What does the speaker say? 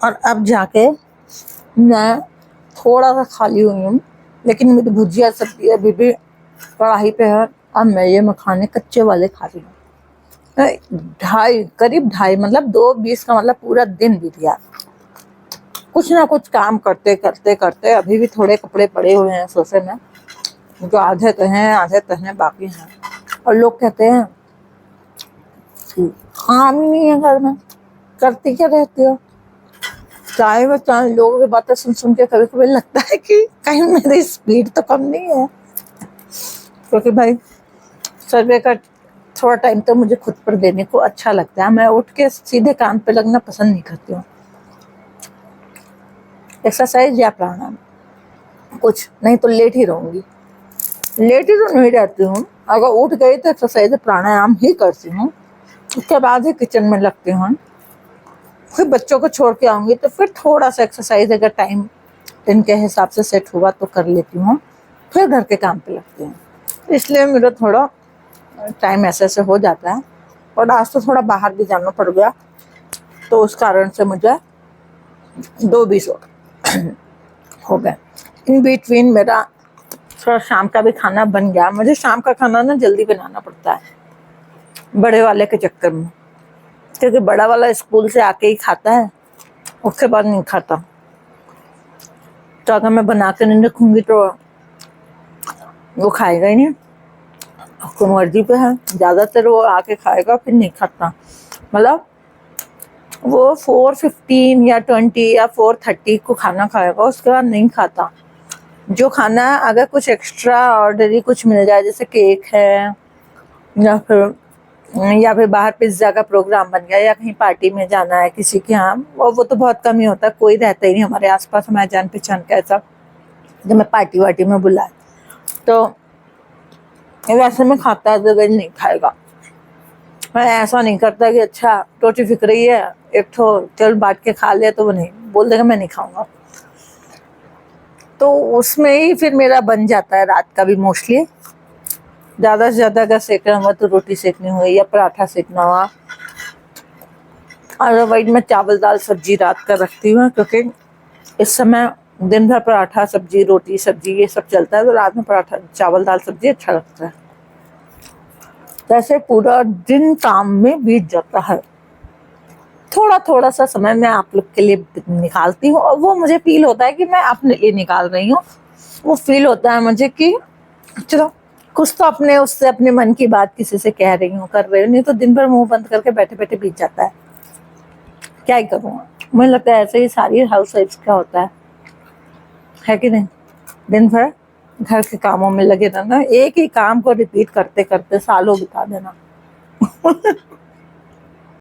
اور اب جا کے میں تھوڑا سا خالی ہوئی ہوں، لیکن میری بھجیا سبزی ابھی بھی کڑاہی پہ ہے۔ اب میں یہ مکھانے کچے والے کھا رہی ہوں۔ قریب 2:30 مطلب 2:20 کا مطلب پورا دن بیت گیا کچھ نہ کچھ کام کرتے کرتے کرتے۔ ابھی بھی تھوڑے کپڑے پڑے ہوئے ہیں صوفے میں، جو آدھے تہنے باقی ہیں، اور لوگ کہتے ہیں کام ہی نہیں ہے گھر میں، کرتی کیا رہتی ہو؟ چاہے لوگوں کی باتیں سن کے کبھی کبھی لگتا ہے کہ کہیں میری اسپیڈ تو کم نہیں ہے، کیونکہ بھائی سروے کا تھوڑا ٹائم تو مجھے خود پر دینے کو اچھا لگتا ہے۔ میں اٹھ کے سیدھے کام پہ لگنا پسند نہیں کرتی ہوں۔ ایکسرسائز یا پرانام کچھ نہیں تو لیٹ ہی رہوں گی، لیٹ ہی تو نہیں رہتی ہوں۔ اگر اٹھ گئی تو ایکسرسائز پرانام ہی کرتی ہوں، اس کے بعد ہی کچن میں لگتی ہوں۔ پھر بچوں کو چھوڑ کے آؤں گی تو پھر تھوڑا سا ایکسرسائز اگر ٹائم دن کے حساب سے سیٹ ہوا تو کر لیتی ہوں، پھر گھر کے کام پہ لگتی ہوں۔ اس لیے میرا تھوڑا ٹائم ایسے ہو جاتا ہے۔ اور آج تو تھوڑا باہر بھی جانا پڑ گیا تو اس کارن سے مجھے 2:20 ہو گئے۔ ان بٹوین میرا تھوڑا شام کا بھی کھانا بن گیا۔ مجھے شام کا کھانا نا جلدی بنانا پڑتا ہے بڑے والے کے چکر میں، کیونکہ بڑا والا اسکول سے آ کے ہی کھاتا ہے، اس کے بعد نہیں کھاتا۔ تو اگر میں بنا کے نہیں رکھوں گی تو وہ کھائے گا ہی نہیں، اس کو مرضی پہ ہے، زیادہ تر وہ آ کے کھائے گا پھر نہیں کھاتا۔ مطلب وہ 4:15 یا 20 یا 4:30 کو کھانا کھائے گا، اس کے بعد نہیں کھاتا۔ جو کھانا ہے اگر کچھ ایکسٹرا آرڈری کچھ مل جائے، جیسے کیک ہے یا پھر باہر پیزا کا پروگرام بن گیا یا کہیں پارٹی میں جانا ہے کسی کے یہاں، اور وہ تو بہت کم ہی ہوتا ہے، کوئی رہتا ہی نہیں ہمارے آس پاس ہمارے جان پہچان کا ایسا جو میں پارٹی وارٹی میں بلائے، تو ویسے میں کھاتا ہے تو نہیں کھائے گا۔ میں ایسا نہیں کرتا کہ اچھا ٹوٹی پھک رہی ہے ایک چل بانٹ کے کھا لیا، تو وہ نہیں بول دے گا میں نہیں کھاؤں گا۔ تو اس میں ہی پھر میرا بن جاتا ہے رات کا بھی موسٹلی۔ زیادہ سے زیادہ اگر سیکنا ہوا تو روٹی سیکنی ہوئی یا پراٹھا سیکنا ہوا، ادروائز میں چاول دال سبزی رات کا رکھتی ہوں، کیونکہ اس سمے دن بھر پراٹھا سبزی روٹی سبزی یہ سب چلتا ہے، تو رات میں پراٹھا چاول دال سبزی اچھا لگتا ہے۔ جیسے پورا دن کام میں بیت جاتا ہے، تھوڑا سا سمے میں آپ لوگ کے لیے نکالتی ہوں، اور وہ مجھے فیل ہوتا ہے کہ میں اپنے لیے نکال رہی ہوں۔ وہ فیل ہوتا ہے مجھے کہ چلو کچھ تو اس سے اپنے من کی بات کسی سے کہہ رہی ہوں کر رہی ہوں، نہیں تو دن بھر منہ بند کر کے بیٹھے بیٹھے بیت جاتا ہے۔ کیا ہی کروں، مجھے لگتا ہے ایسے ہی ساری ہاؤس وائفس کا ہوتا ہے کہ نہیں؟ دن بھر گھر کے کاموں میں لگے رہنا، ایک ہی کام کو ریپیٹ کرتے کرتے سالوں بتا دینا۔